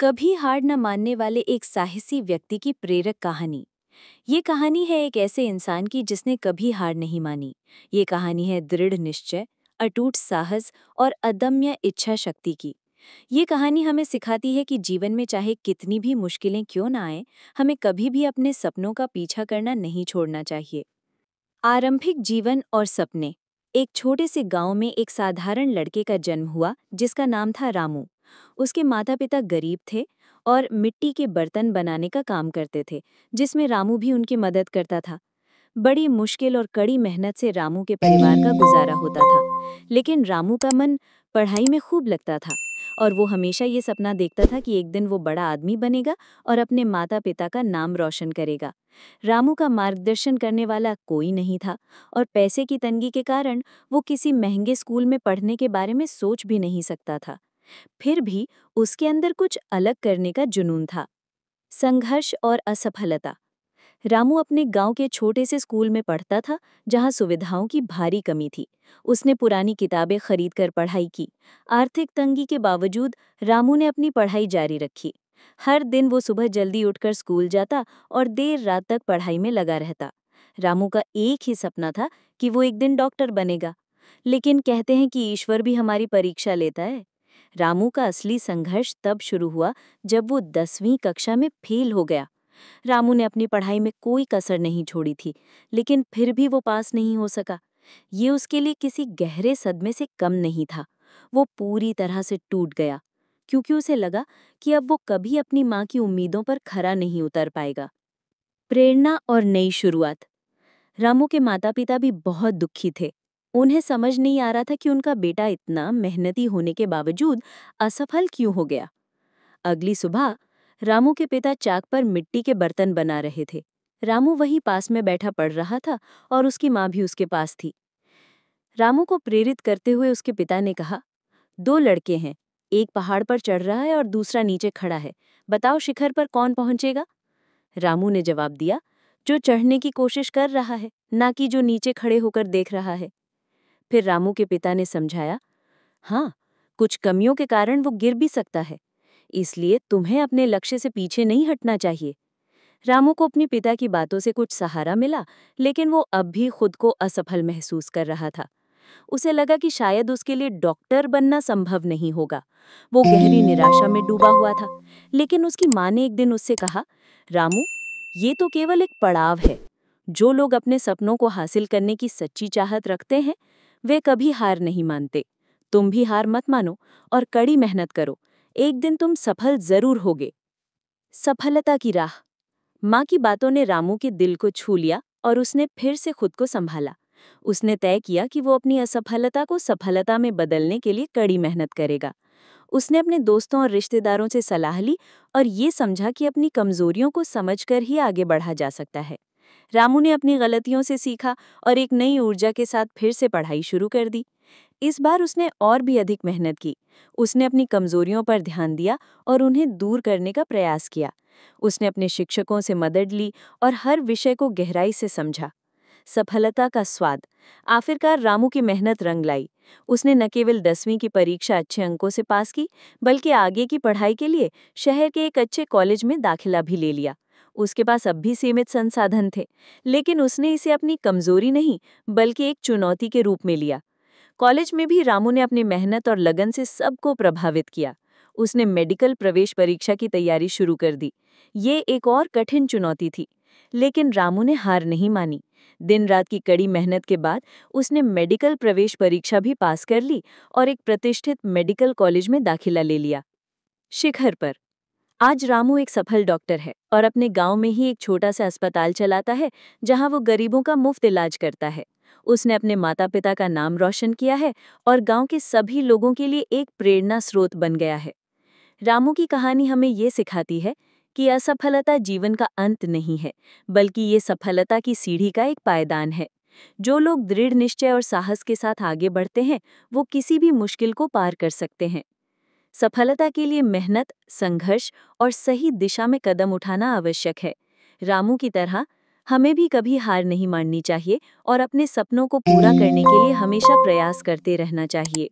कभी हार न मानने वाले एक साहसी व्यक्ति की प्रेरक कहानी। ये कहानी है एक ऐसे इंसान की जिसने कभी हार नहीं मानी। ये कहानी है दृढ़ निश्चय, अटूट साहस और अदम्य इच्छा शक्ति की। ये कहानी हमें सिखाती है कि जीवन में चाहे कितनी भी मुश्किलें क्यों ना आए, हमें कभी भी अपने सपनों का पीछा करना नहीं छोड़ना चाहिए। आरंभिक जीवन और सपने। एक छोटे से गांव में एक साधारण लड़के का जन्म हुआ जिसका नाम था रामू। उसके माता पिता गरीब थे और मिट्टी के बर्तन बनाने का काम करते थे, जिसमें रामू भी उनकी मदद करता था। बड़ी मुश्किल और कड़ी मेहनत से रामू के परिवार का गुजारा होता था, लेकिन रामू का मन पढ़ाई में खूब लगता था और वो हमेशा ये सपना देखता था कि एक दिन वो बड़ा आदमी बनेगा और अपने माता पिता का नाम रोशन करेगा। रामू का मार्गदर्शन करने वाला कोई नहीं था और पैसे की तंगी के कारण वो किसी महंगे स्कूल में पढ़ने के बारे में सोच भी नहीं सकता था। फिर भी उसके अंदर कुछ अलग करने का जुनून था। संघर्ष और असफलता। रामू अपने गांव के छोटे से स्कूल में पढ़ता था, जहां सुविधाओं की भारी कमी थी। उसने पुरानी किताबें खरीदकर पढ़ाई की। आर्थिक तंगी के बावजूद रामू ने अपनी पढ़ाई जारी रखी। हर दिन वो सुबह जल्दी उठकर स्कूल जाता और देर रात तक पढ़ाई में लगा रहता। रामू का एक ही सपना था कि वो एक दिन डॉक्टर बनेगा। लेकिन कहते हैं कि ईश्वर भी हमारी परीक्षा लेता है। रामू का असली संघर्ष तब शुरू हुआ जब वो 10वीं कक्षा में फेल हो गया। रामू ने अपनी पढ़ाई में कोई कसर नहीं छोड़ी थी, लेकिन फिर भी वो पास नहीं हो सका। ये उसके लिए किसी गहरे सदमे से कम नहीं था। वो पूरी तरह से टूट गया, क्योंकि उसे लगा कि अब वो कभी अपनी माँ की उम्मीदों पर खरा नहीं उतर पाएगा। प्रेरणा और नई शुरुआत। रामू के माता पिता भी बहुत दुखी थे। उन्हें समझ नहीं आ रहा था कि उनका बेटा इतना मेहनती होने के बावजूद असफल क्यों हो गया। अगली सुबह रामू के पिता चाक पर मिट्टी के बर्तन बना रहे थे। रामू वहीं पास में बैठा पढ़ रहा था और उसकी माँ भी उसके पास थी। रामू को प्रेरित करते हुए उसके पिता ने कहा, दो लड़के हैं, एक पहाड़ पर चढ़ रहा है और दूसरा नीचे खड़ा है। बताओ शिखर पर कौन पहुंचेगा? रामू ने जवाब दिया, जो चढ़ने की कोशिश कर रहा है, ना कि जो नीचे खड़े होकर देख रहा है। फिर रामू के पिता ने समझाया, हाँ, कुछ कमियों के कारण वो गिर भी सकता है, इसलिए तुम्हें अपने लक्ष्य से पीछे नहीं हटना चाहिए। रामू को अपने पिता की बातों से कुछ सहारा मिला, लेकिन वो अब भी खुद को असफल महसूस कर रहा था। उसे लगा कि शायद उसके लिए डॉक्टर बनना संभव नहीं होगा। वो गहरी निराशा में डूबा हुआ था। लेकिन उसकी माँ ने एक दिन उससे कहा, रामू, ये तो केवल एक पड़ाव है। जो लोग अपने सपनों को हासिल करने की सच्ची चाहत रखते हैं, वे कभी हार नहीं मानते। तुम भी हार मत मानो और कड़ी मेहनत करो। एक दिन तुम सफल जरूर होगे। सफलता की राह। माँ की बातों ने रामू के दिल को छू लिया और उसने फिर से खुद को संभाला। उसने तय किया कि वो अपनी असफलता को सफलता में बदलने के लिए कड़ी मेहनत करेगा। उसने अपने दोस्तों और रिश्तेदारों से सलाह ली और ये समझा कि अपनी कमजोरियों को समझकर ही आगे बढ़ा जा सकता है। रामू ने अपनी गलतियों से सीखा और एक नई ऊर्जा के साथ फिर से पढ़ाई शुरू कर दी। इस बार उसने और भी अधिक मेहनत की। उसने अपनी कमजोरियों पर ध्यान दिया और उन्हें दूर करने का प्रयास किया। उसने अपने शिक्षकों से मदद ली और हर विषय को गहराई से समझा। सफलता का स्वाद। आखिरकार रामू की मेहनत रंग लाई। उसने न केवल 10वीं की परीक्षा अच्छे अंकों से पास की, बल्कि आगे की पढ़ाई के लिए शहर के एक अच्छे कॉलेज में दाखिला भी ले लिया। उसके पास अब भी सीमित संसाधन थे, लेकिन उसने इसे अपनी कमजोरी नहीं, बल्कि एक चुनौती के रूप में लिया। कॉलेज में भी रामू ने अपनी मेहनत और लगन से सबको प्रभावित किया। उसने मेडिकल प्रवेश परीक्षा की तैयारी शुरू कर दी। ये एक और कठिन चुनौती थी, लेकिन रामू ने हार नहीं मानी। दिन रात की कड़ी मेहनत के बाद उसने मेडिकल प्रवेश परीक्षा भी पास कर ली और एक प्रतिष्ठित मेडिकल कॉलेज में दाखिला ले लिया। शिखर पर। आज रामू एक सफल डॉक्टर है और अपने गांव में ही एक छोटा सा अस्पताल चलाता है, जहां वो गरीबों का मुफ्त इलाज करता है। उसने अपने माता पिता का नाम रोशन किया है और गांव के सभी लोगों के लिए एक प्रेरणा स्रोत बन गया है। रामू की कहानी हमें ये सिखाती है कि असफलता जीवन का अंत नहीं है, बल्कि ये सफलता की सीढ़ी का एक पायदान है। जो लोग दृढ़ निश्चय और साहस के साथ आगे बढ़ते हैं, वो किसी भी मुश्किल को पार कर सकते हैं। सफलता के लिए मेहनत, संघर्ष और सही दिशा में कदम उठाना आवश्यक है। रामू की तरह हमें भी कभी हार नहीं माननी चाहिए और अपने सपनों को पूरा करने के लिए हमेशा प्रयास करते रहना चाहिए।